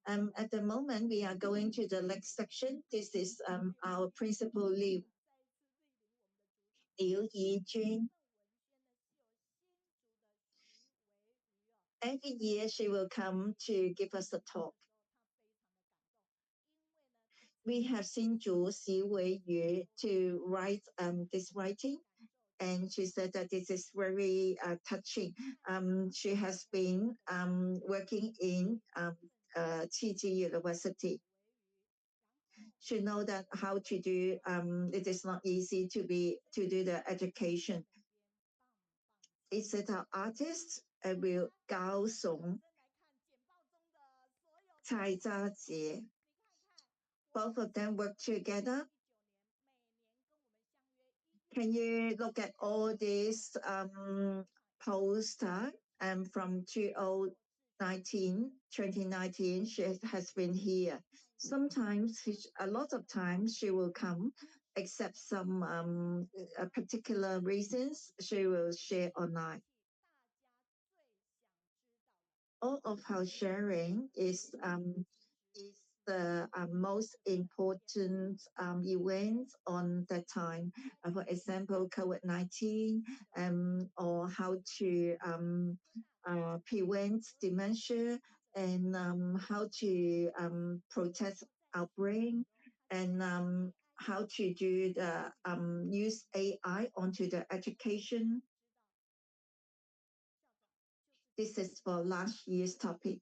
At the moment, we are going to the next section. This is our principal Liu Yijun. Every year she will come to give us a talk. We have Xinzhu Xi Weiyu to write this writing, and she said that this is very touching. She has been working in Qiji University. She know that how to do. It is not easy to do the education. It's an artist will Gao Song, Cai Zhajie. Both of them work together. Can you look at all these posters from 2019, she has been here. Sometimes, a lot of times she will come, except some particular reasons she will share online. All of her sharing is the most important events on that time. For example, COVID-19, or how to prevent dementia, and how to protect our brain, and how to do the use AI onto the education. This is for last year's topic.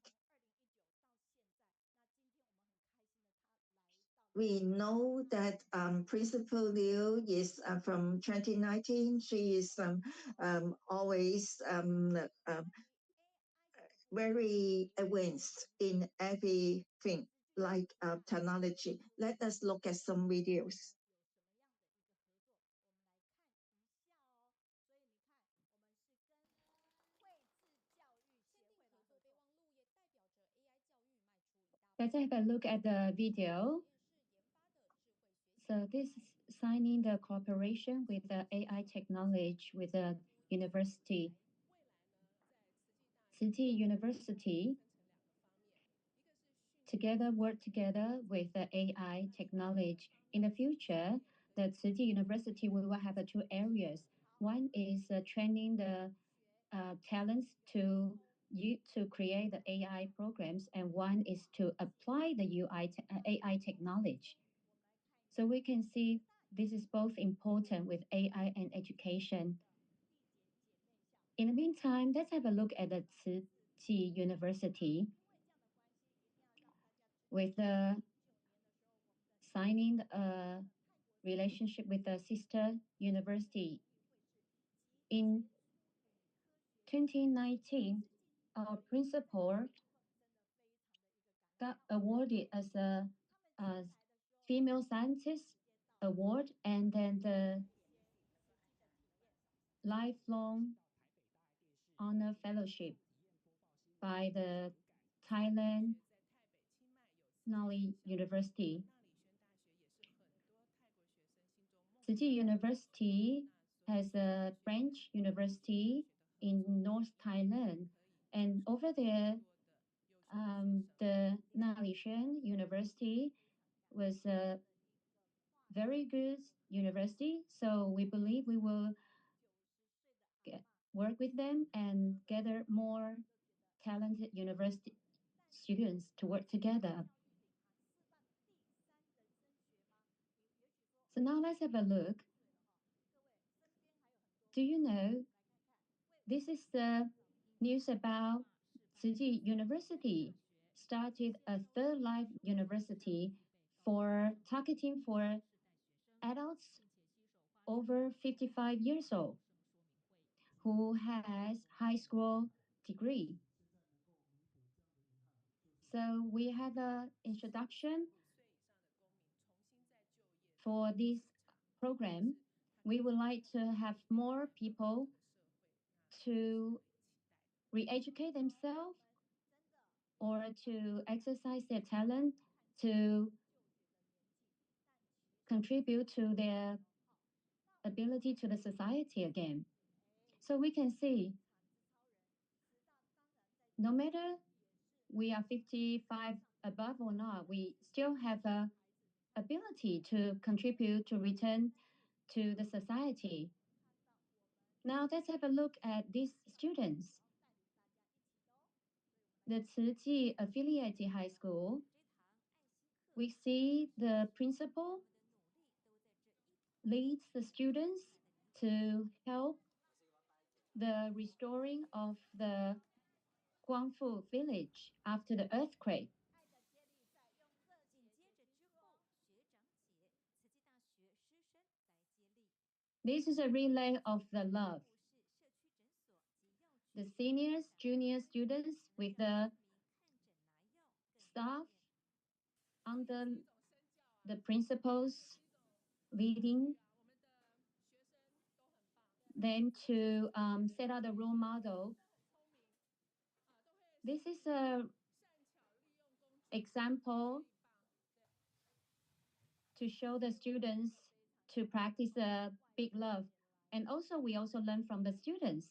We know that Principal Liu is from 2019. She is always very advanced in everything like technology. Let us look at some videos. Let's have a look at the video. So this is signing the cooperation with the AI technology with the university. Tsinghua University work together with the AI technology. In the future, the Tsinghua University will have two areas. One is training the talents to create the AI programs, and one is to apply the AI technology. So we can see this is both important with AI and education. In the meantime, let's have a look at the Tsinghua University with the signing a relationship with the sister university. In 2019, our principal got awarded as a female scientist award, and then the lifelong honor fellowship by the Thailand Nali University. Tsinghua University has a branch university in North Thailand, and over there, the Nalishan University was a very good university. So we believe we will work with them and gather more talented university students to work together. So now let's have a look. Do you know this is the news about Tsinghua University started a third life university for targeting for adults over 55 years old who has high school degree. So we have an introduction for this program. We would like to have more people to re-educate themselves or to exercise their talent to contribute to their ability to the society again. So we can see no matter we are 55 above or not, we still have a ability to contribute to return to the society. Now let's have a look at these students. The Ciji affiliated high school, we see the principal leads the students to help the restoring of the Guangfu village after the earthquake. This is a relay of the love. The seniors, junior students with the staff under the principals leading them to set out a role model. This is an example to show the students to practice a big love. And also, we also learn from the students.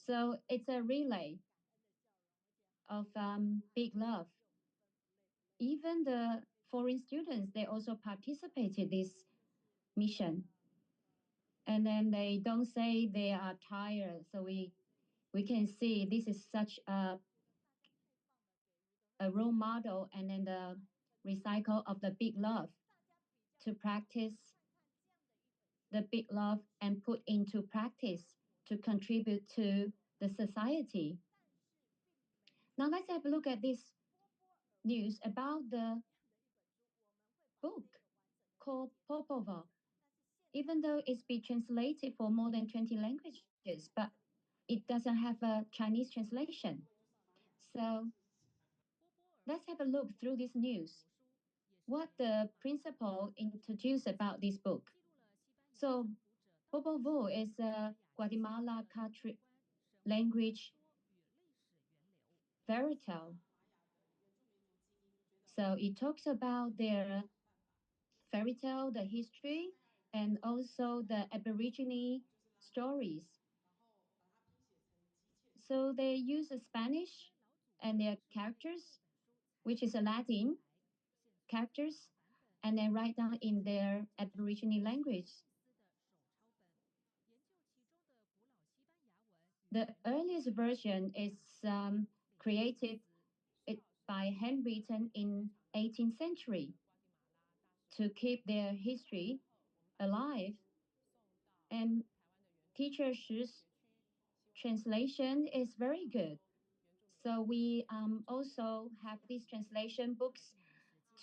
So it's a relay of big love. Even the foreign students, they also participated this mission. And then they don't say they are tired. So we can see this is such a role model and then the recycle of the big love to practice the big love and put into practice to contribute to the society. Now let's have a look at this news about the book called Popovo. Even though it's been translated for more than 20 languages, but it doesn't have a Chinese translation. So let's have a look through this news. What the principal introduced about this book. So Popovo is a Guatemala country language fairy tale. So it talks about their fairy tale, the history, and also the Aborigine stories. So they use Spanish and their characters, which is a Latin characters, and then write down in their Aborigine language. The earliest version is created by handwritten in 18th century to keep their history alive. And teacher Shi's translation is very good. So we also have these translation books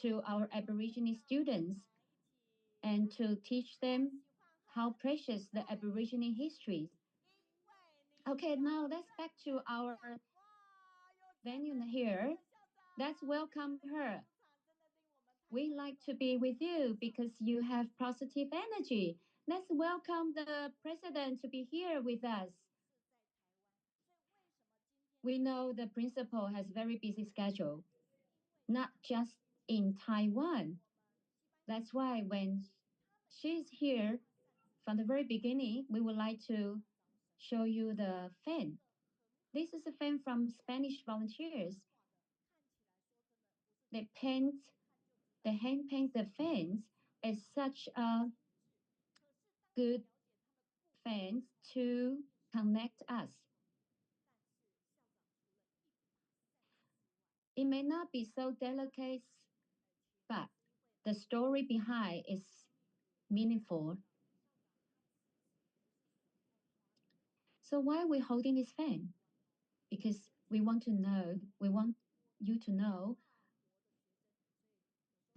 to our Aborigine students and to teach them how precious the Aborigine history. Okay, now let's back to our venue here. Let's welcome her. We like to be with you because you have positive energy. Let's welcome the president to be here with us. We know the principal has very busy schedule, not just in Taiwan. That's why when she's here from the very beginning, we would like to show you the fan. This is a fan from Spanish volunteers. They paint, they hand paint the fans as such a good fans to connect us. It may not be so delicate, but the story behind is meaningful. So why are we holding this fan? Because we want to know, we want you to know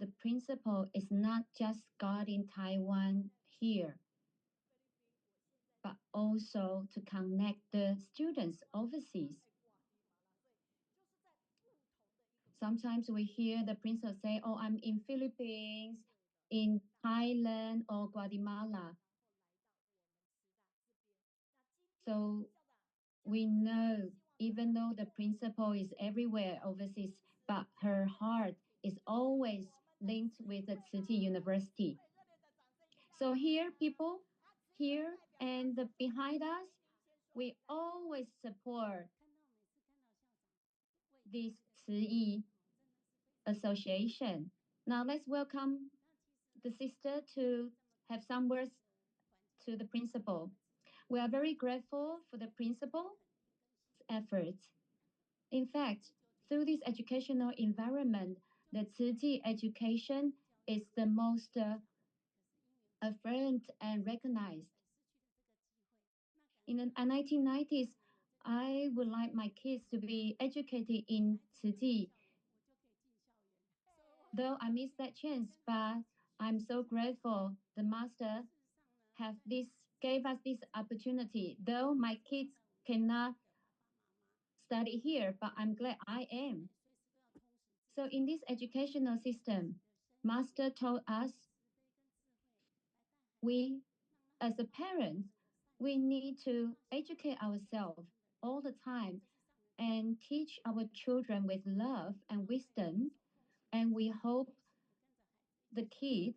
the principle is not just guarding Taiwan here, but also to connect the students overseas. Sometimes we hear the principal say, oh, I'm in Philippines, in Thailand or Guatemala. So we know, even though the principal is everywhere overseas, but her heart is always linked with the Tzu University. So here, people, here and behind us, we always support this Yi Association. Now let's welcome the sister to have some words to the principal. We are very grateful for the principal's efforts. In fact, through this educational environment, the Tzu Chi education is the most affirmed and recognized. In the 1990s, I would like my kids to be educated in Tzu Chi. Though I missed that chance, but I'm so grateful the master have this gave us this opportunity. Though my kids cannot study here, but I'm glad I am. So in this educational system, master told us we as a parent, we need to educate ourselves all the time and teach our children with love and wisdom. And we hope the kids,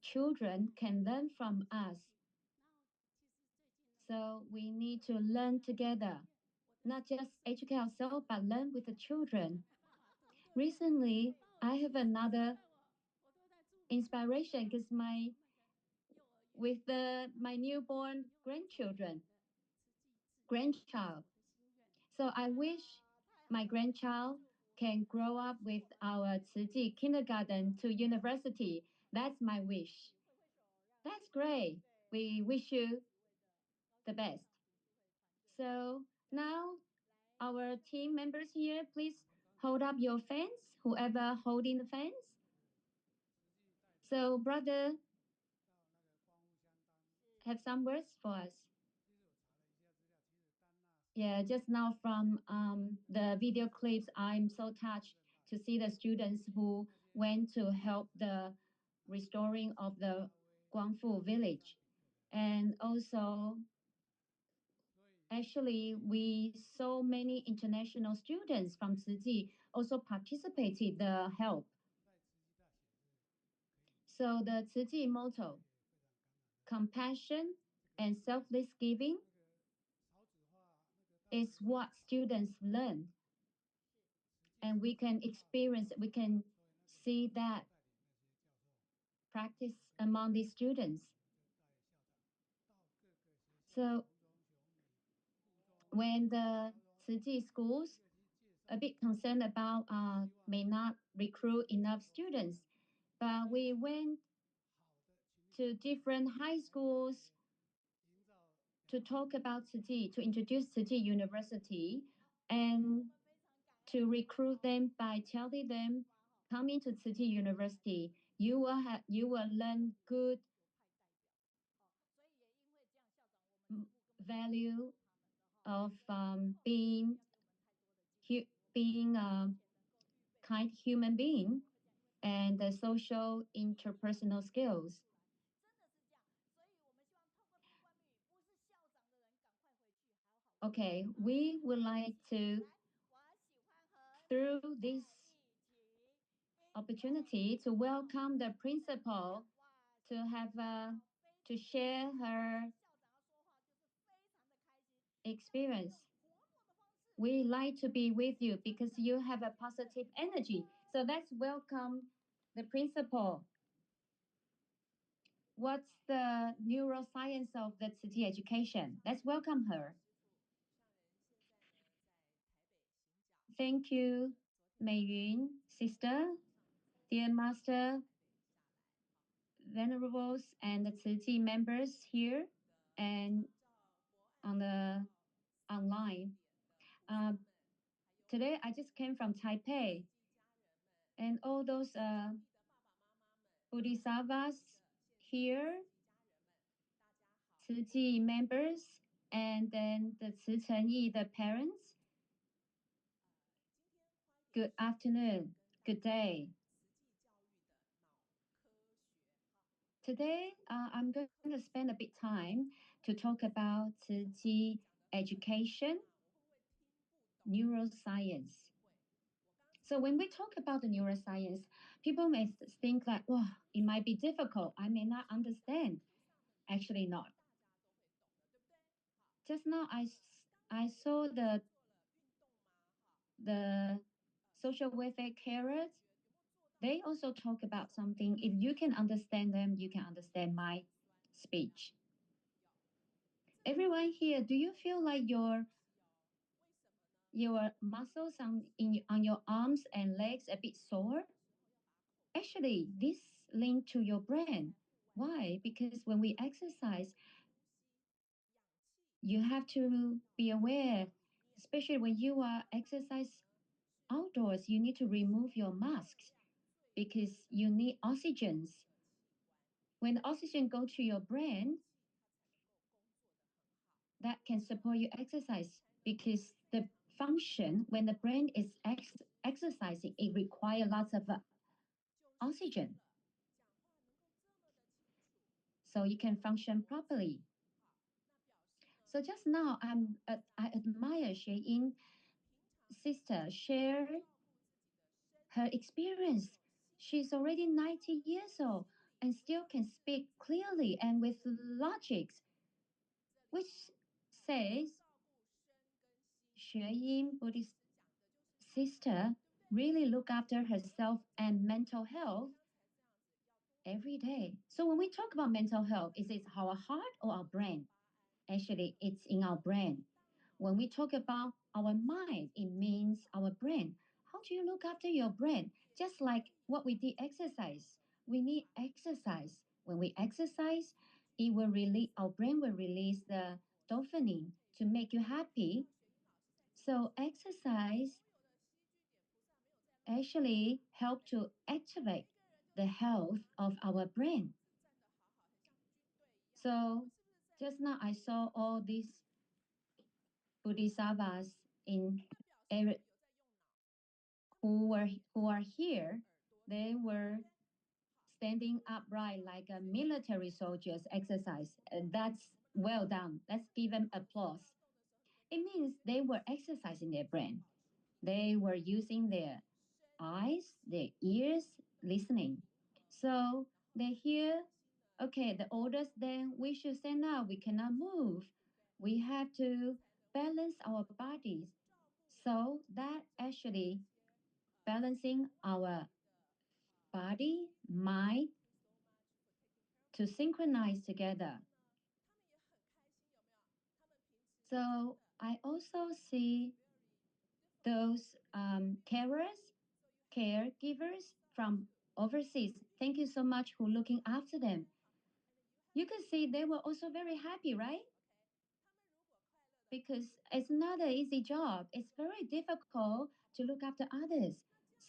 children can learn from us. So we need to learn together, not just educate ourselves, but learn with the children. Recently, I have another inspiration because my newborn grandchild. So I wish my grandchild can grow up with our Tzu Chi kindergarten to university. That's my wish. That's great. We wish you the best. So now our team members here, please hold up your fans, whoever holding the fans. So brother, have some words for us. Yeah, just now from the video clips, I'm so touched to see the students who went to help the restoring of the Guangfu village. And also, actually, we so many international students from Tzu Chi also participated the help. So the Tzu Chi motto, compassion and selfless giving, is what students learn. And we can experience, we can see that practice among the students. So when the Tzu Chi schools a bit concerned about may not recruit enough students, but we went to different high schools to talk about Tzu Chi, to introduce Tzu Chi University, and to recruit them by telling them, coming to Tzu Chi University, you will learn good value of being a kind human being and the social interpersonal skills. Okay, we would like to, through this opportunity, to welcome the principal to have to share her experience. We like to be with you because you have a positive energy. So let's welcome the principal. What's the neuroscience of the Tzu Chi education? Let's welcome her. Thank you, Mei Yun, sister, dear master, venerables, and the Tzu Chi members here and on the online. Uh, Today, I just came from Taipei, and all those Bodhisattvas here, Tzu Chi members, and then the Tzu Yi, the parents. Good afternoon, good day. Today, I'm going to spend a bit time to talk about Tzu Chi education, neuroscience. So when we talk about the neuroscience, people may think like, "Wow, it might be difficult. I may not understand." Actually, not. Just now, I saw the social welfare carers, they also talk about something. If you can understand them, you can understand my speech. Everyone here, do you feel like your muscles on your arms and legs a bit sore? Actually, this linked to your brain. Why? Because when we exercise, you have to be aware, especially when you are exercise outdoors, you need to remove your masks because you need oxygens. When the oxygen go to your brain, that can support you exercise because the function when the brain is exercising, it requires lots of oxygen so you can function properly. So just now, I admire Xue sister share her experience. She's already 90 years old and still can speak clearly and with logics, which says Xue Buddhist sister really look after herself and mental health every day. So when we talk about mental health, is it our heart or our brain? Actually, it's in our brain. When we talk about our mind, it means our brain. How do you look after your brain? Just like what we did exercise. We need exercise. When we exercise, it will release our brain will release the dopamine to make you happy. So exercise actually help to activate the health of our brain. So just now I saw all these bodhisattvas in who are here. They were standing upright like a military soldiers exercise. That's well done. Let's give them applause. It means they were exercising their brain. They were using their eyes, their ears, listening. So they hear, okay, the orders, then we should stand up. We cannot move. We have to balance our bodies. So that actually balancing our body, mind to synchronize together. So I also see those caregivers from overseas. Thank you so much for looking after them. You can see they were also very happy, right? Because it's not an easy job. It's very difficult to look after others.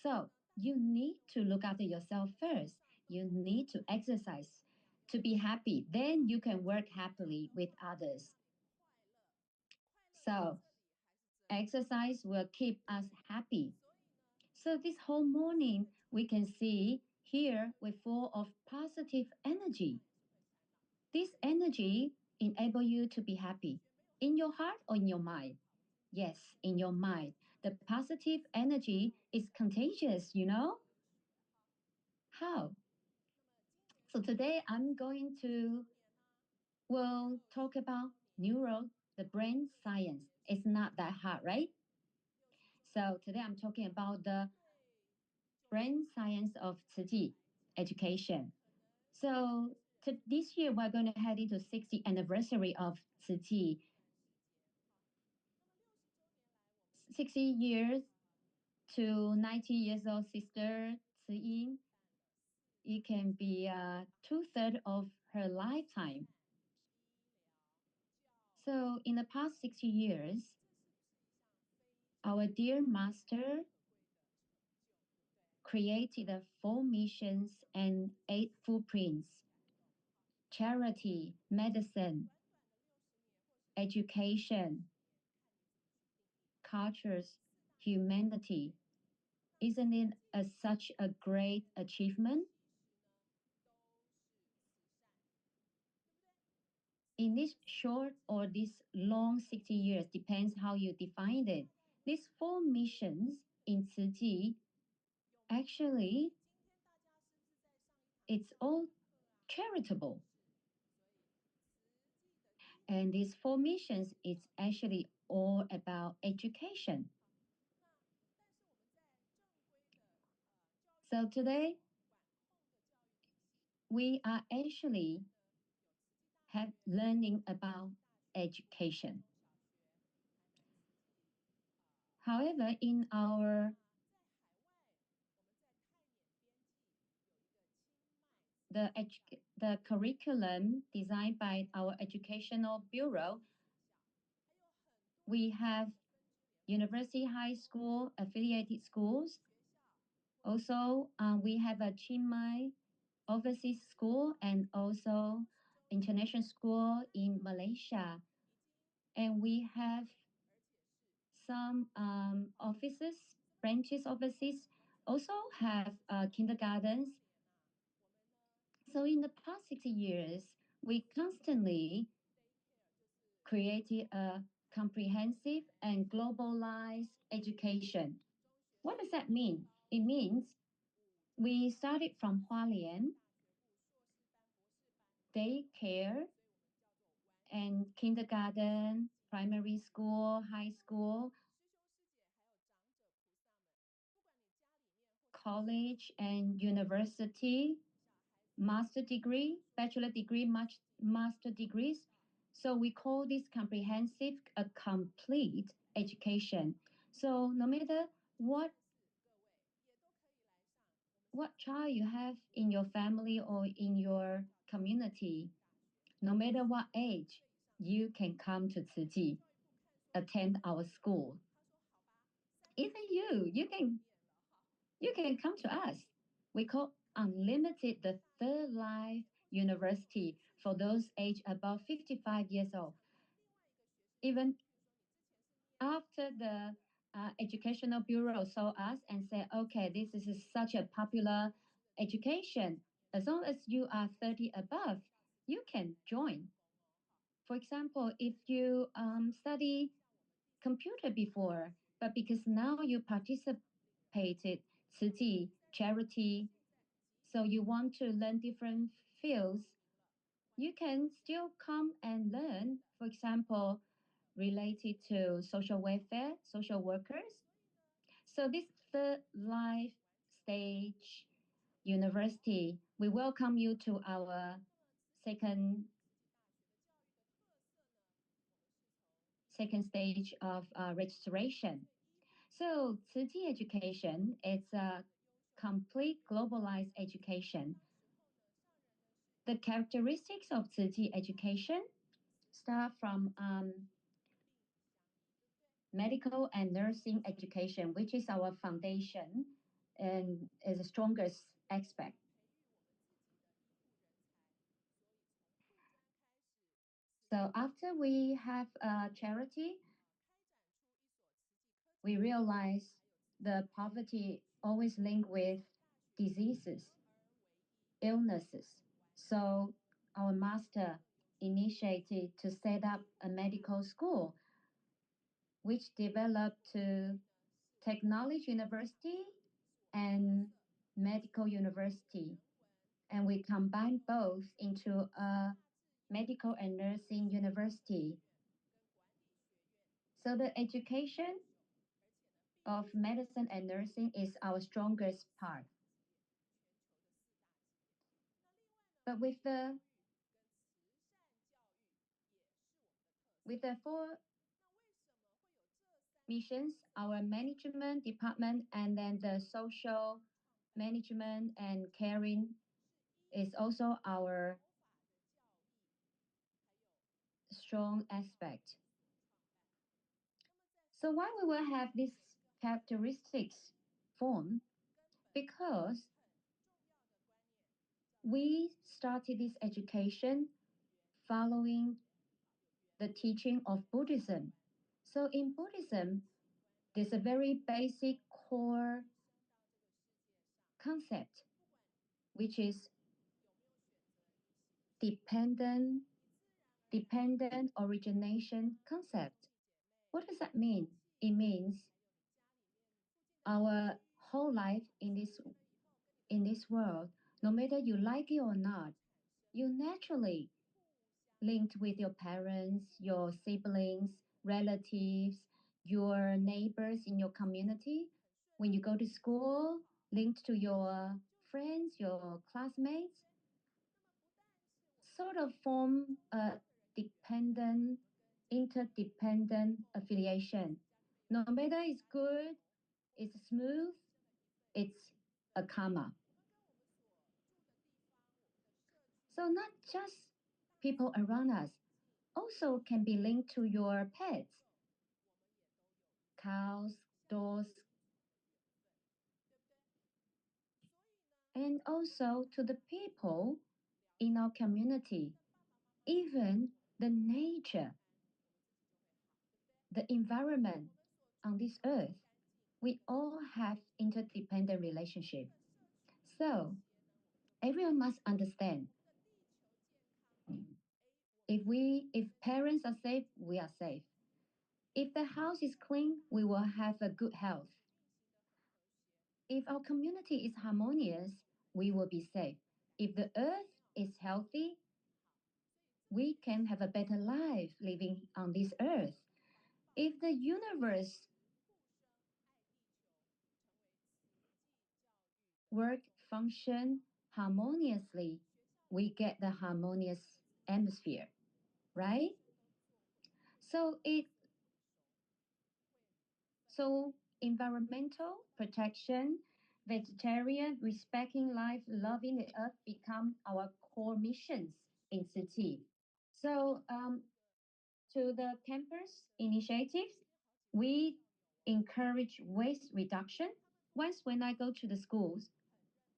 So you need to look after yourself first. You need to exercise to be happy. Then you can work happily with others. So exercise will keep us happy. So this whole morning, we can see here we're full of positive energy. This energy enable you to be happy in your heart or in your mind. Yes, in your mind. The positive energy is contagious, you know? How? So today I'm going to will talk about the brain science. It's not that hard, right? So today I'm talking about the brain science of 慈济 education. So this year we're going to head into 60th anniversary of 慈济. 60 years to 90 years old sister Zi, it can be two-thirds of her lifetime. So in the past 60 years, our dear master created 4 missions and 8 footprints: charity, medicine, education, cultures, humanity. Isn't it such a great achievement? In this short or this long 60 years, depends how you define it. These 4 missions in Tzu Chi, actually, it's all charitable. And these 4 missions, it's actually all about education. So today, we are actually learning about education. However, in our the curriculum designed by our educational bureau, we have university, high school, affiliated schools. Also, we have a Chiang Mai overseas school and also international school in Malaysia. And we have some offices, branches overseas, also have kindergartens. So in the past 60 years, we constantly created a comprehensive and globalized education. What does that mean? It means we started from Hualien, daycare, and kindergarten, primary school, high school, college and university, master degree, bachelor degree, master degrees. So we call this comprehensive a complete education. So no matter what child you have in your family or in your community, no matter what age, you can come to Tzu Chi, attend our school. Even you can come to us. We call unlimited the third life university for those aged above 55 years old. Even after the educational bureau saw us and said, okay, this is such a popular education. As long as you are 30 above, you can join. For example, if you study computer before, but because now you participated Tzu Chi charity, so you want to learn different fields, you can still come and learn, for example, related to social welfare, social workers. So this third life stage university, we welcome you to our second stage of registration. So Tzu Chi education is a complete globalized education. The characteristics of Tzu Chi education start from medical and nursing education, which is our foundation and is the strongest aspect. So after we have charity, we realize the poverty always linked with diseases, illnesses. So our master initiated to set up a medical school, which developed to technology university and medical university. And we combine both into a medical and nursing university. So the education of medicine and nursing is our strongest part. But with the four missions, our management department and then the social management and caring is also our strong aspect. So why we will have these characteristics formed? Because we started this education following the teaching of Buddhism. So in Buddhism, there's a very basic core concept, which is dependent origination concept. What does that mean? It means our whole life in this world, no matter you like it or not, you naturally linked with your parents, your siblings, relatives, your neighbors in your community. When you go to school, linked to your friends, your classmates, sort of form a dependent, interdependent affiliation. No matter it's good, it's smooth, it's a karma. So not just people around us, also can be linked to your pets, cows, dogs, and also to the people in our community, even the nature, the environment on this earth. We all have interdependent relationship. So everyone must understand if parents are safe, we are safe. If the house is clean, we will have a good health. If our community is harmonious, we will be safe. If the earth is healthy, we can have a better life living on this earth. If the universe work function harmoniously, we get the harmonious atmosphere, right? So it so environmental protection, vegetarian, respecting life, loving the earth become our core missions in city. So to the campus initiatives, we encourage waste reduction. Once when I go to the schools,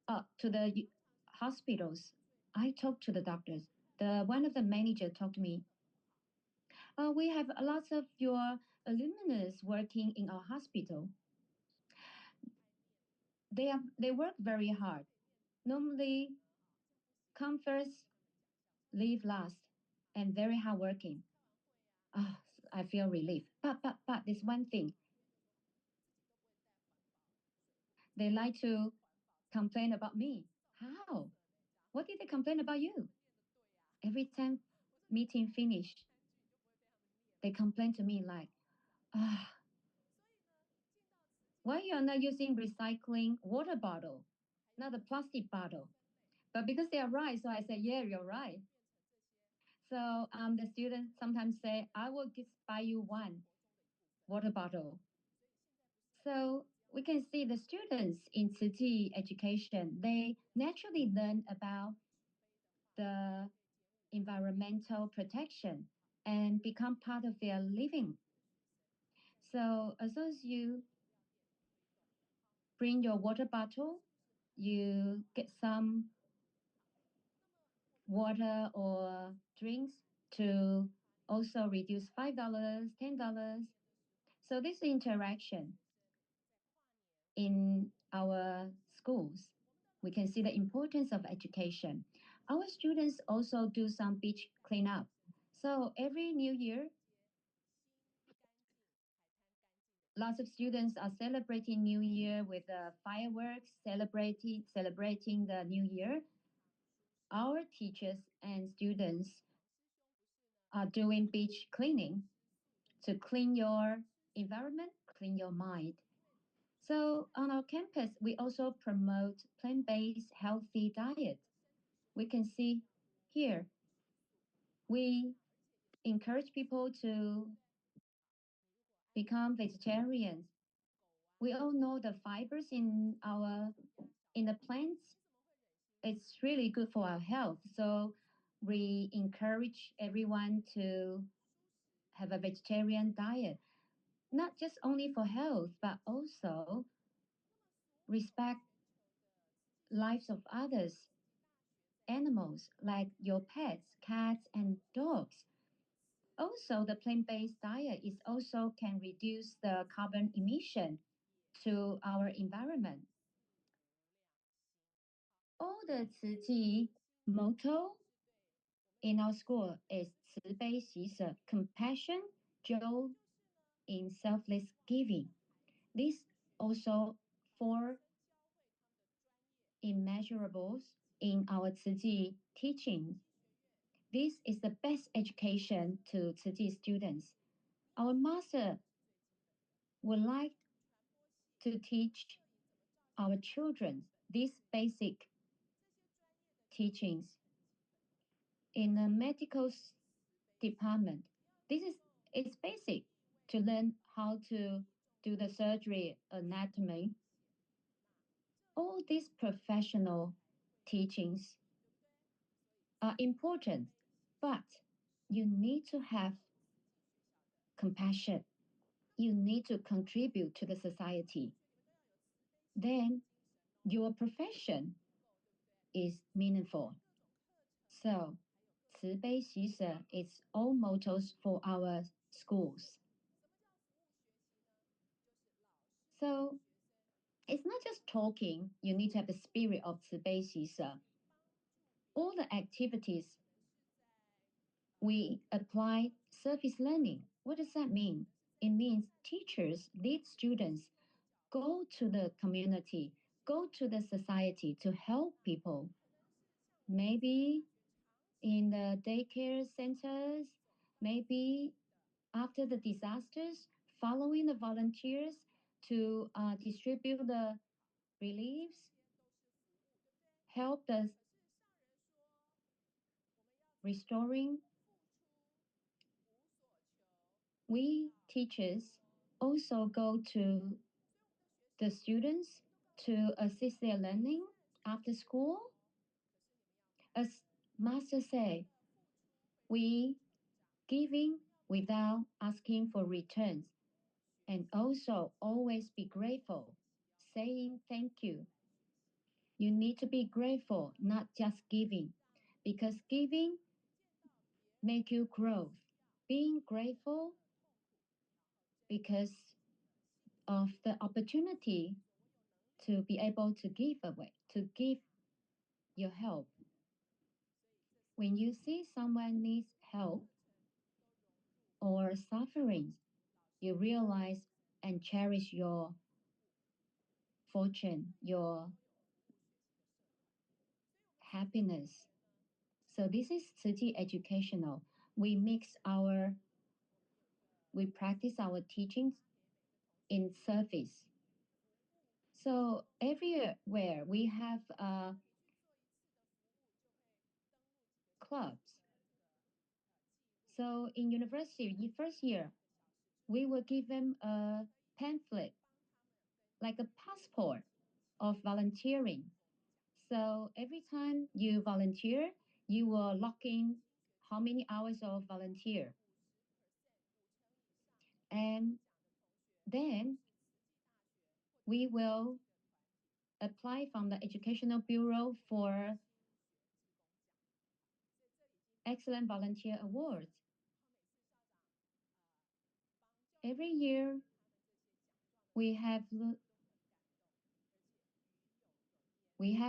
to the hospitals, I talk to the doctors. The one of the manager talked to me. We have lots of your alumnus working in our hospital. They work very hard. Normally, come first, leave last, and very hardworking. Ah, I feel relief. But there's one thing. They like to complain about me. How? What did they complain about you? Every time meeting finished, they complain to me like, ah, why you are not using recycling water bottle, not a plastic bottle? But because they are right, so I say, yeah, you're right. So the students sometimes say, I will just buy you one water bottle. So we can see the students in city education, they naturally learn about the environmental protection and become part of their living. So as long as you bring your water bottle, you get some water or drinks to also reduce $5, $10. So this interaction in our schools, we can see the importance of education. Our students also do some beach cleanup. So every new year, lots of students are celebrating New Year with fireworks, celebrating the New Year. Our teachers and students are doing beach cleaning to clean your environment, clean your mind. So on our campus, we also promote plant-based healthy diet. We can see here, we encourage people to become vegetarians. We all know the fibers in the plants. It's really good for our health. So we encourage everyone to have a vegetarian diet, not just only for health, but also respect lives of others, animals like your pets, cats and dogs. Also, the plant-based diet is also can reduce the carbon emission to our environment. All the 慈济 motto in our school is 慈悲喜舍, compassion, joy in selfless giving. These also four immeasurables in our 慈济 teaching. This is the best education to 慈济 students. Our master would like to teach our children these basic teachings. In the medical department, it's basic to learn how to do the surgery, anatomy. All these professional teachings are important, but you need to have compassion. You need to contribute to the society. Then your profession is meaningful. So, 慈悲喜舍 is all mottos for our schools. So, it's not just talking, you need to have the spirit of 慈悲喜舍. All the activities we apply service learning. What does that mean? It means teachers lead students go to the community, go to the society to help people. Maybe in the daycare centers, maybe after the disasters, following the volunteers to distribute the reliefs, help the restoring. We teachers also go to the students to assist their learning after school. As Master say, we giving without asking for returns, and also always be grateful, saying thank you. You need to be grateful, not just giving, because giving make you grow. Being grateful because of the opportunity to be able to give away, to give your help. When you see someone needs help or suffering, you realize and cherish your fortune, your happiness. So this is 慈济 educational. We practice our teachings in service. So everywhere we have clubs. So in university, first year, we will give them a pamphlet, like a passport of volunteering. So every time you volunteer, you will lock in how many hours of volunteer. And then we will apply from the Educational Bureau for Excellent Volunteer Awards. Every year, we have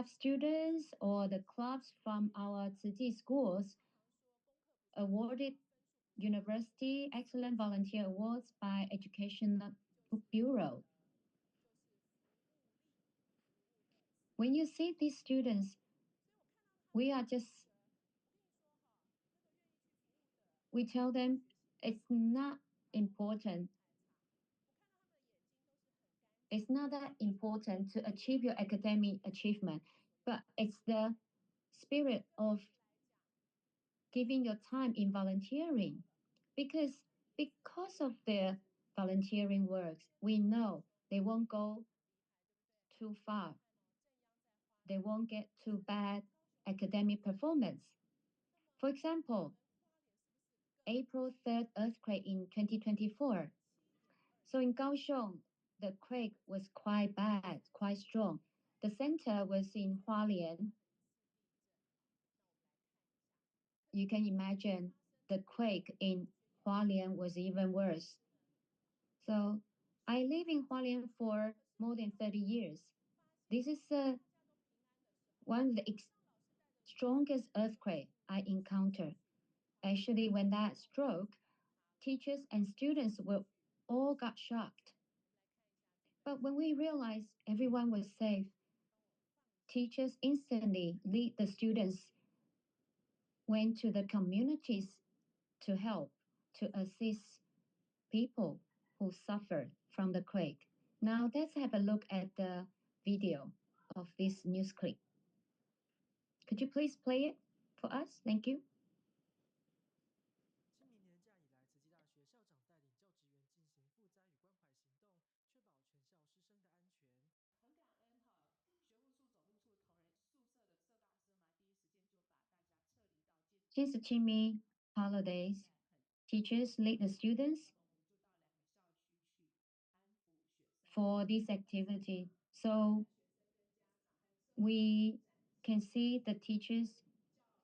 students or the clubs from our 慈济 schools awarded University Excellent Volunteer Awards by Educational Bureau. When you see these students, we tell them it's not important. It's not that important to achieve your academic achievement, but it's the spirit of giving your time in volunteering. Because of their volunteering works, we know they won't go too far. They won't get too bad academic performance. For example, April 3rd earthquake in 2024. So in Kaohsiung, the quake was quite bad, quite strong. The center was in Hualien. You can imagine the quake in Hualien was even worse. So I live in Hualien for more than 30 years. This is one of the strongest earthquake I encountered. Actually, when that struck, teachers and students were all got shocked. But when we realized everyone was safe, teachers instantly lead the students, went to the communities to help, to assist people who suffered from the quake. Now let's have a look at the video of this news clip. Could you please play it for us? Thank you. Since the Qingming holidays, teachers lead the students for this activity. So we can see the teachers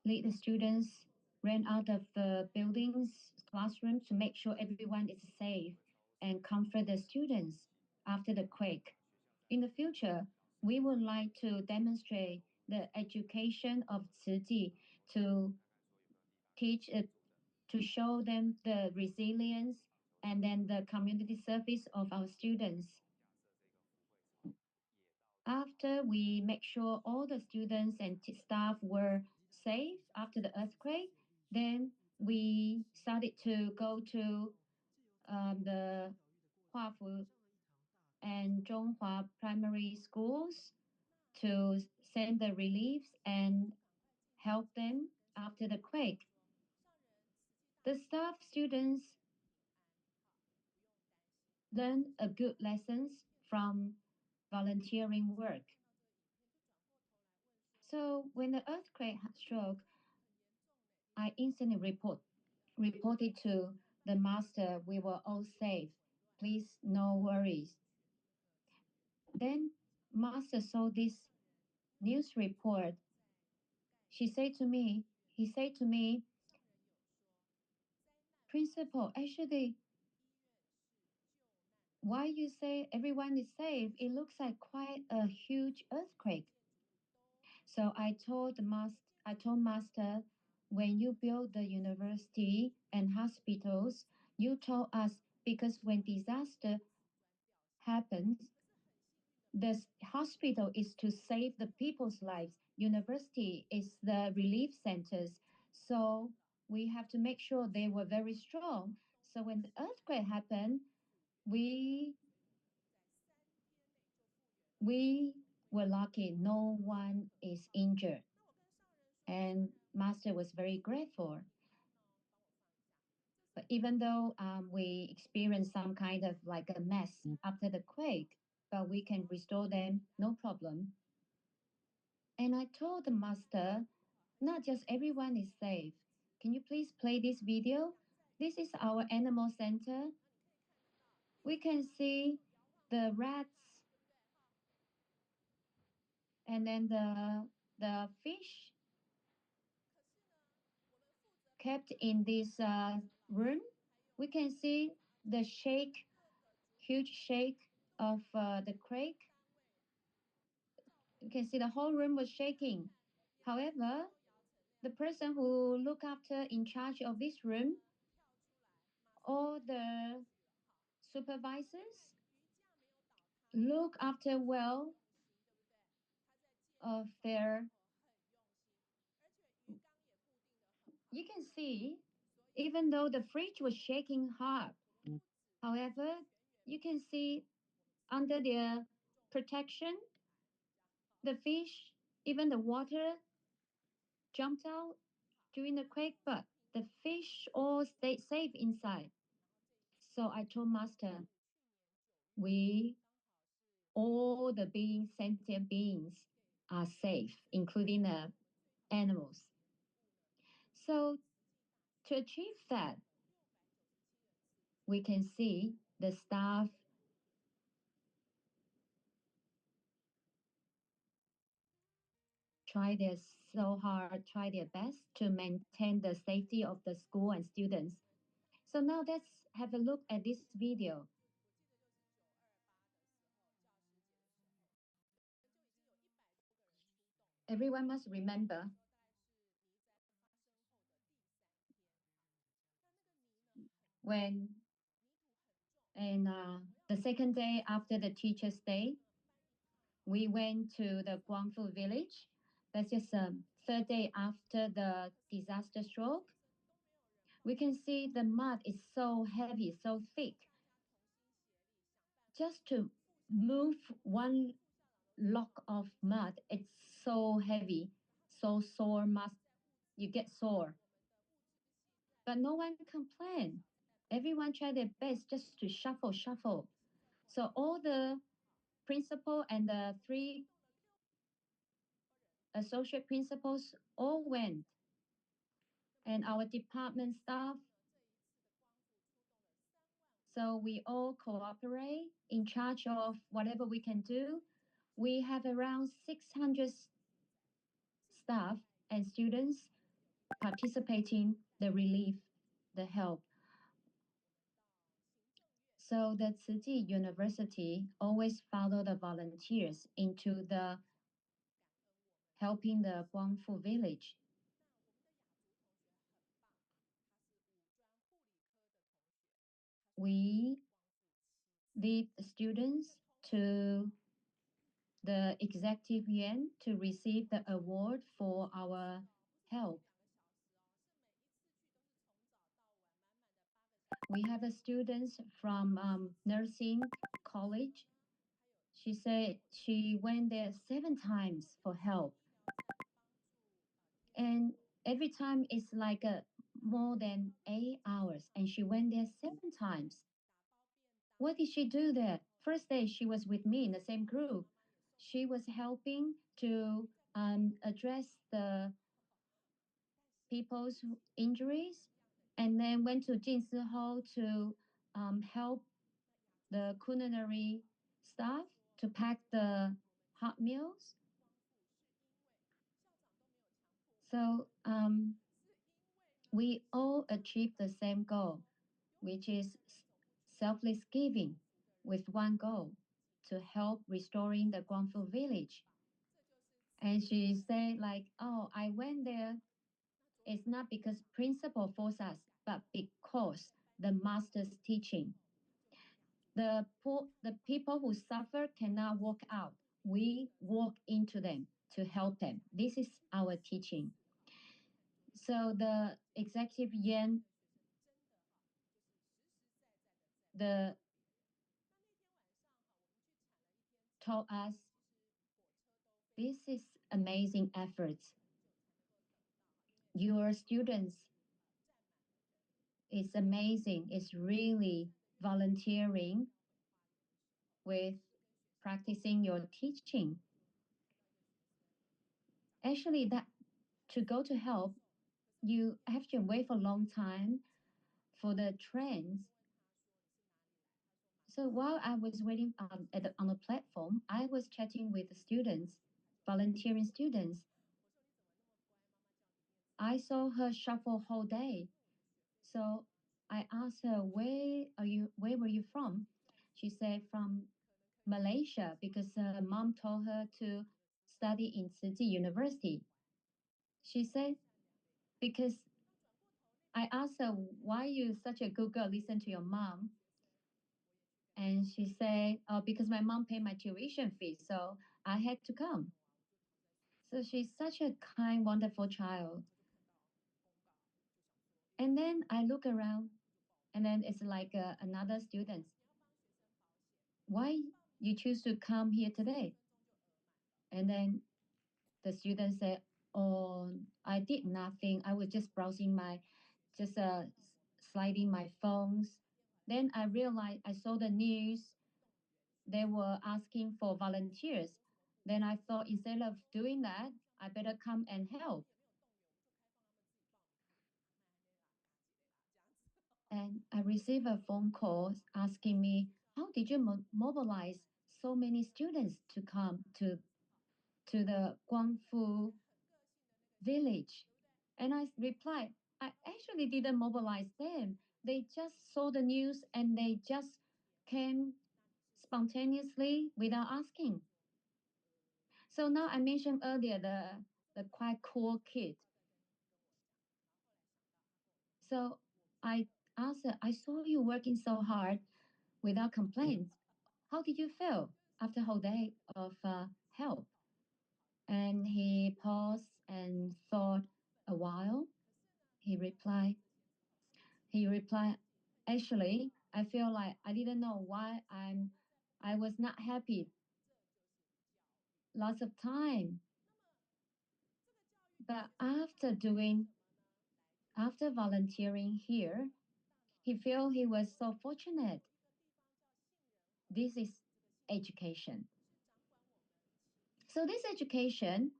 lead the students ran out of the buildings, classrooms to make sure everyone is safe and comfort the students after the quake. In the future, we would like to demonstrate the education of Tzu to teach to show them the resilience and then the community service of our students. After we make sure all the students and staff were safe after the earthquake, then we started to go to the Huafu and Zhonghua primary schools to send the reliefs and help them after the quake. The staff students learned a good lessons from volunteering work. So when the earthquake struck, I instantly reported to the master we were all safe. Please, no worries. Then master saw this news report. She said to me, he said to me, Principal, actually, why you say everyone is safe? It looks like quite a huge earthquake. So I told master, when you build the university and hospitals, you told us because when disaster happens, the hospital is to save the people's lives. University is the relief centers. So we have to make sure they were very strong. So when the earthquake happened, we we were lucky. No one is injured. And master was very grateful. But even though we experienced some kind of like a mess after the quake, but we can restore them, no problem. And I told the master, not just everyone is safe. Can you please play this video? This is our animal center. We can see the rats and then the fish kept in this room. We can see the huge shake of the quake. You can see the whole room was shaking. However, the person who look after in charge of this room, all the supervisors look after well of their. You can see, even though the fridge was shaking hard, however, you can see under their protection, the fish, even the water jumped out during the quake, but the fish all stayed safe inside. So I told master, we all the beings, sentient beings, are safe, including the animals. So to achieve that, we can see the staff try their best to maintain the safety of the school and students. So now let's have a look at this video. Everyone must remember when and the second day after the teacher's day, we went to the Guangfu village. That's just third day after the disaster stroke. We can see the mud is so heavy, so thick. Just to move one lock of mud. It's so heavy, so sore. You get sore. But no one complained. Everyone tried their best just to shuffle. So all the principal and the three associate principals all went, and our department staff. So we all cooperate in charge of whatever we can do. We have around 600 staff and students participating the relief, the help. So the Tzu University always follow the volunteers into the helping the Guangfu village. We lead students to the executive yuan to receive the award for our help. We have a student from nursing college. She said she went there 7 times for help. And every time it's like more than 8 hours. And she went there 7 times. What did she do there? First day, she was with me in the same group. She was helping to address the people's injuries, and then went to Jinsi Hall to help the culinary staff to pack the hot meals. So we all achieved the same goal, which is selfless giving, with one goal, to help restoring the Guangfu village. And she said, like, oh, I went there. It's not because principal forced us, but because the master's teaching. The poor, the people who suffer cannot walk out. We walk into them to help them. This is our teaching. So the executive yuan, the told us this is amazing efforts. Your students is amazing. It's really volunteering with practicing your teaching. Actually, that to go to help, you have to wait for a long time for the trains. So while I was waiting on the platform, I was chatting with the students, volunteering students. I saw her shuffle whole day. So I asked her, where were you from? She said from Malaysia because her mom told her to study in Tzu University. She said, because I asked her, why you such a good girl, listen to your mom? And she said, oh, because my mom paid my tuition fee, so I had to come. So she's such a kind, wonderful child. And then I look around, and then it's like another student. Why you choose to come here today? And then the student said, oh, I did nothing. I was just browsing just sliding my phones. Then I realized I saw the news. They were asking for volunteers. Then I thought instead of doing that, I better come and help. And I received a phone call asking me, how did you mobilize so many students to come to the Guangfu village? And I replied, I actually didn't mobilize them. They just saw the news and they just came spontaneously without asking. So now I mentioned earlier the quite cool kid. So I asked her, I saw you working so hard without complaints. How did you feel after a whole day of help? And he paused and thought a while. He replied, he replied, actually, I feel like I didn't know why I was not happy. lots of time. But after volunteering here, he felt he was so fortunate. This is education. So this education,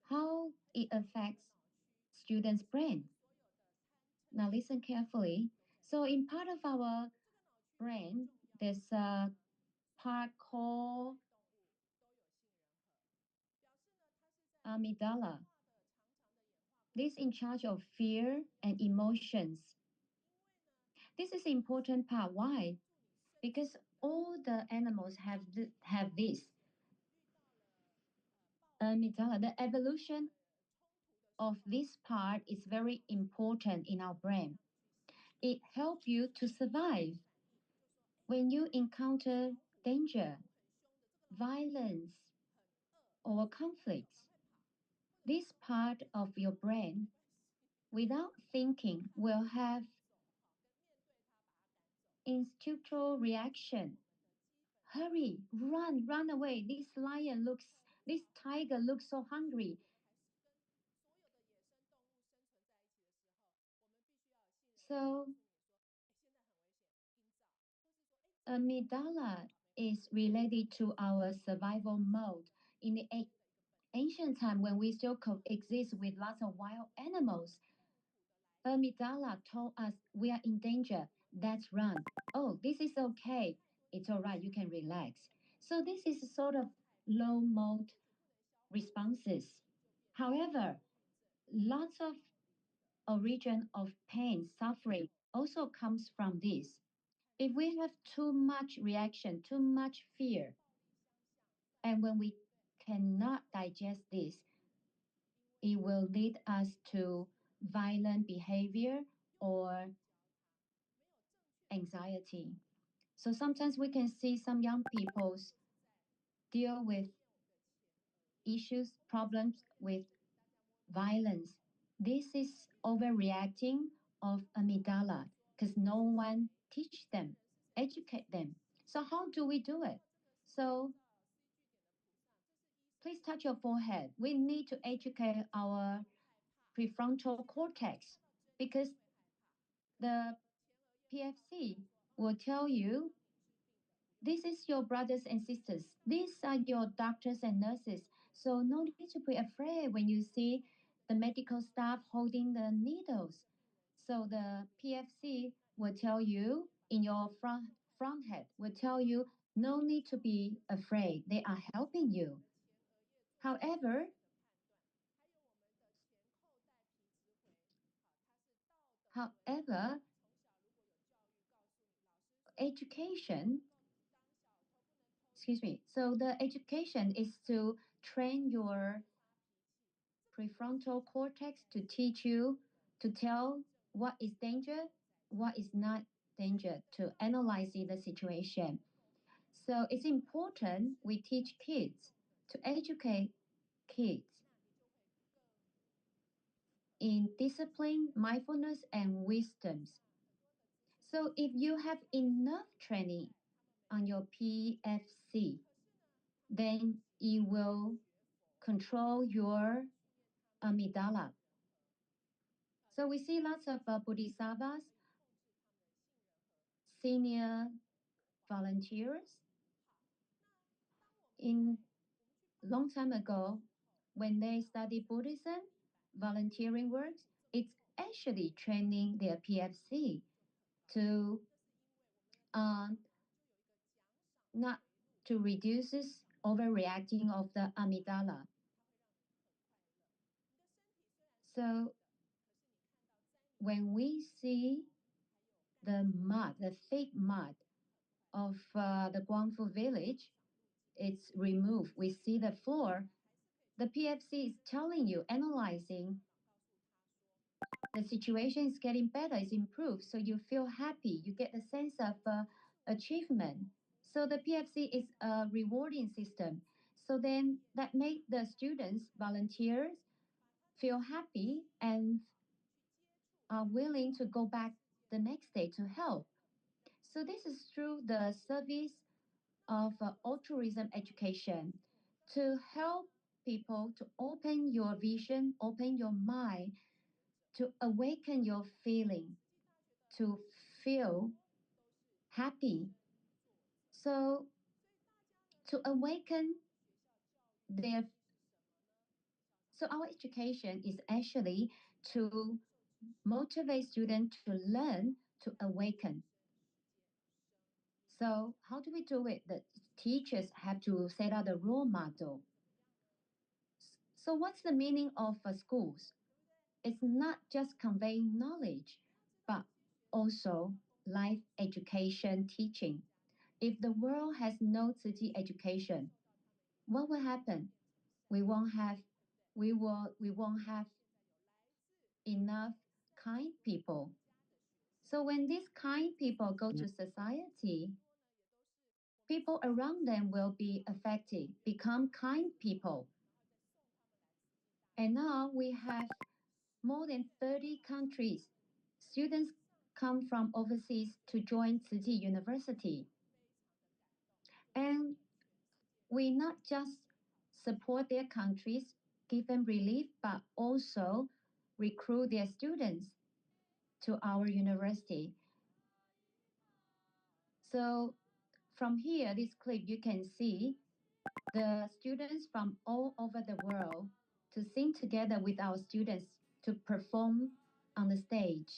how it affects students' brain. Now listen carefully. So in part of our brain, there's a part called amygdala. This in charge of fear and emotions. This is important part. Why? Because all the animals have this amygdala. The evolution of this part is very important in our brain. It helps you to survive when you encounter danger, violence, or conflicts. This part of your brain, without thinking, will have instinctual reaction. Hurry, run away. This tiger looks so hungry. So, amygdala is related to our survival mode. In the ancient time, when we still coexist with lots of wild animals, amygdala told us we are in danger. Let's run. Oh, this is okay. It's all right. You can relax. So this is a sort of low mode responses. However, lots of origin of pain, suffering also comes from this. If we have too much reaction, too much fear, and when we cannot digest this, it will lead us to violent behavior or anxiety. So sometimes we can see some young people deal with issues, problems with violence. This is overreacting of amygdala because no one teach them, educate them. So how do we do it? So please touch your forehead. We need to educate our prefrontal cortex because the PFC will tell you this is your brothers and sisters. These are your doctors and nurses. So no need to be afraid when you see the medical staff holding the needles. So the PFC will tell you in your front head will tell you no need to be afraid. They are helping you. However, however, education, excuse me. So the education is to train your prefrontal cortex to teach you to tell what is danger, what is not danger, to analyze the situation. So it's important we teach kids to educate kids in discipline, mindfulness, and wisdoms. So if you have enough training on your PFC, then it will control your amygdala. So we see lots of bodhisattvas, senior volunteers. In long time ago, when they study Buddhism, volunteering works, it's actually training their PFC to not to reduce overreacting of the amygdala. So when we see the mud, the thick mud of the Guangfu village, it's removed. We see the floor. The PFC is telling you, analyzing the situation is getting better, it's improved. So you feel happy. You get a sense of achievement. So the PFC is a rewarding system. So then that make the students, volunteers, feel happy and are willing to go back the next day to help. So this is through the service of altruism education to help people to open your vision, open your mind, to awaken your feeling, to feel happy. So to awaken their, so our education is actually to motivate students to learn, to awaken. So how do we do it? The teachers have to set out a role model. So what's the meaning of schools? It's not just conveying knowledge, but also life education teaching. If the world has no Tzu Chi education, what will happen? We won't have enough kind people. So when these kind people go to society, people around them will be affected, become kind people. And now we have more than 30 countries. Students come from overseas to join Tzu Chi University. And we not just support their countries, give them relief, but also recruit their students to our university. So from here, this clip, you can see the students from all over the world to sing together with our students to perform on the stage.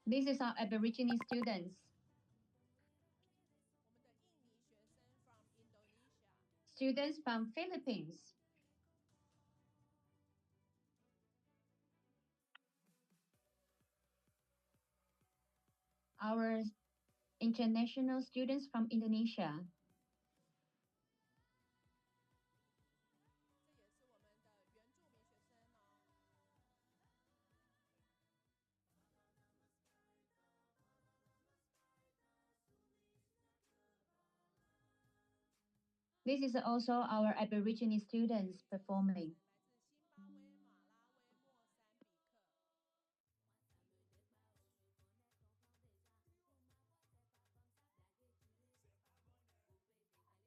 This is our Aboriginal students. Students from Philippines. Our international students from Indonesia. This is also our Aboriginal students performing.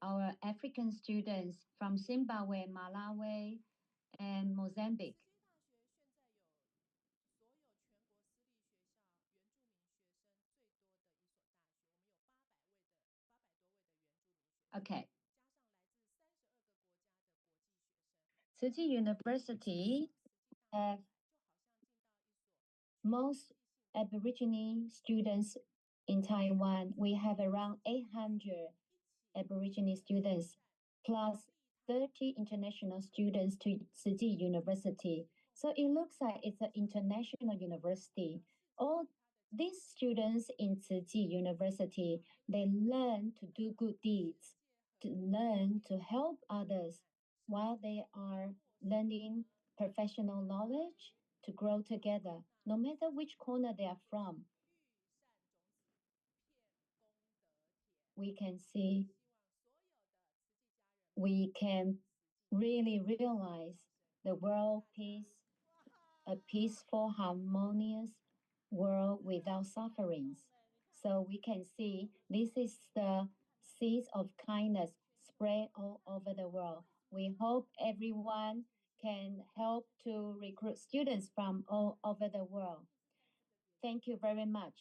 Our African students from Zimbabwe, Malawi, and Mozambique. Okay. Tzu Chi University have most Aboriginal students in Taiwan. We have around 800 Aboriginal students, plus 30 international students to Tzu Chi University. So it looks like it's an international university. All these students in Tzu Chi University, they learn to do good deeds, to learn to help others while they are learning professional knowledge to grow together, no matter which corner they are from. We can see we can really realize the world peace, a peaceful, harmonious world without sufferings. So we can see this is the seeds of kindness spread all over the world. We hope everyone can help to recruit students from all over the world. Thank you very much.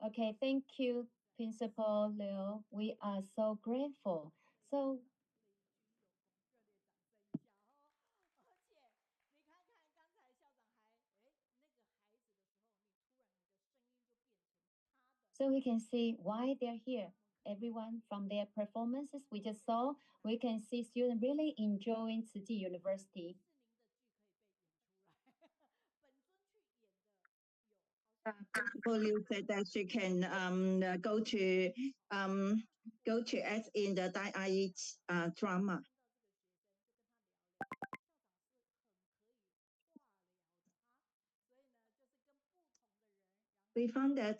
Okay, thank you, Principal Leo. We are so grateful. So we can see why they're here. Everyone from their performances we just saw, we can see students really enjoying Tzu Chi University. Principal Liu said that she can go to act in the Dai drama. we found that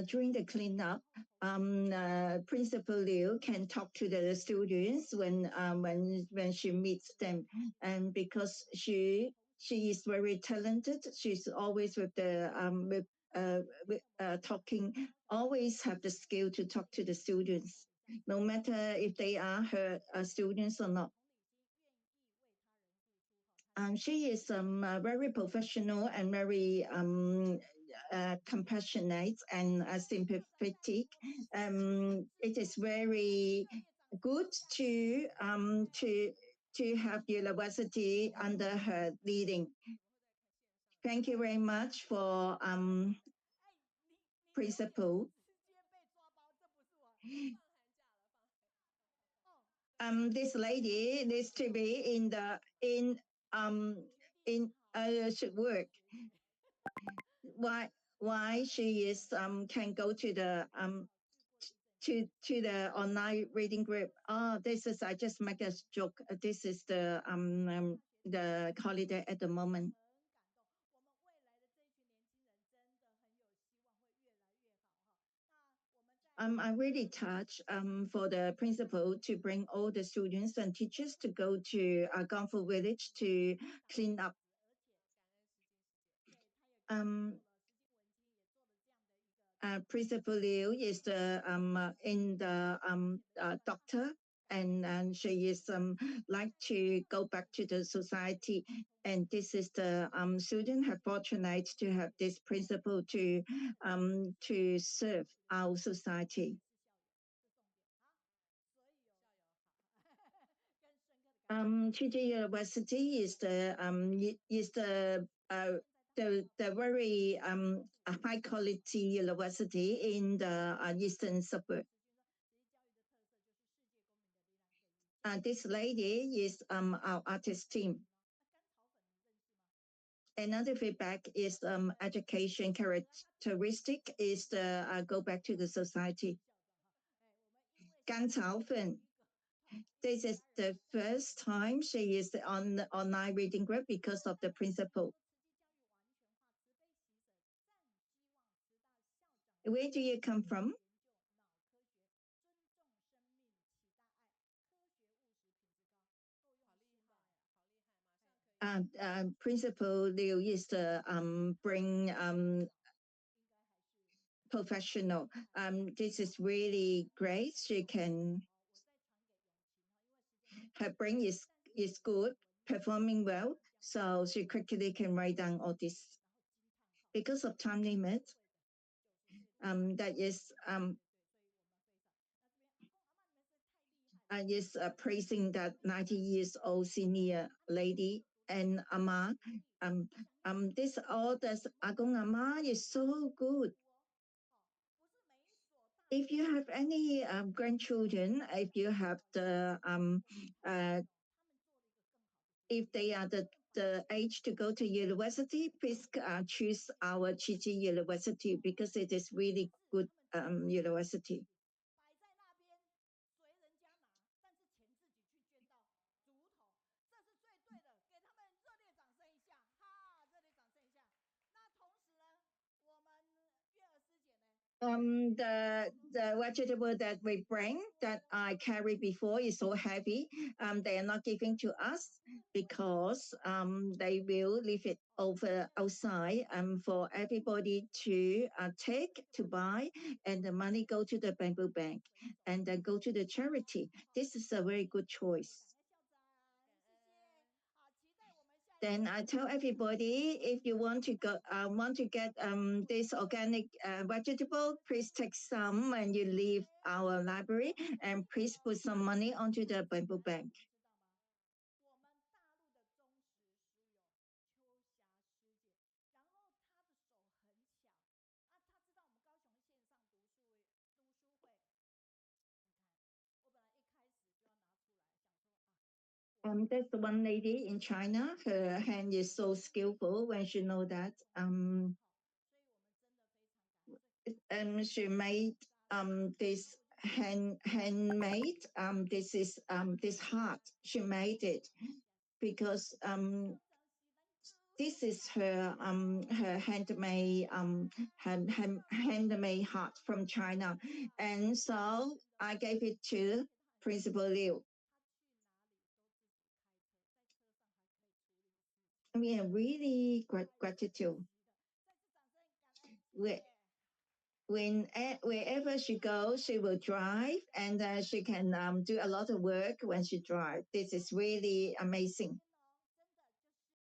during the cleanup, Principal Liu can talk to the students when she meets them, and because she is very talented, she's always with the talking, always have the skill to talk to the students, no matter if they are her students or not. She is very professional and very compassionate and sympathetic. It is very good to have university under her leading. Thank you very much for Principal. This lady needs to be should work. Why she is can go to the to the online reading group? Oh, this is, I just make a joke. This is the holiday at the moment. I'm really touched for the principal to bring all the students and teachers to go to Gangfu village to clean up. Principal Liu is the in the doctor, and she is like to go back to the society. And this is the student have fortunate to have this principal to serve our society. Chiji University is the very high quality university in the eastern suburb. This lady is our artist team. Another feedback is education characteristic is the go back to the society. Gan Chaofen. This is the first time she is on the online reading group because of the principal. Where do you come from? Principal Liu is the bring professional. This is really great. She can, her brain is good, performing well, so she quickly can write down all this. Because of time limit, that is praising that 90 years old senior lady and Ama. This all this Agong Ama is so good. If you have any grandchildren, if you have the if they are the age to go to university, please choose our Chichi University because it is really good university. The vegetable that we bring that I carried before is so heavy. They are not giving to us because they will leave it over outside for everybody to take to buy, and the money go to the bamboo bank and then go to the charity. This is a very good choice. Then I tell everybody, if you want to get this organic vegetable, please take some when you leave our library, and please put some money onto the bamboo bank. There's the one lady in China. Her hand is so skillful when she know that. She made this handmade. This is this heart. She made it because this is her handmade handmade heart from China, and so I gave it to Principal Liu. We are really gratitude. Wherever she goes, she will drive, and she can do a lot of work when she drives. This is really amazing.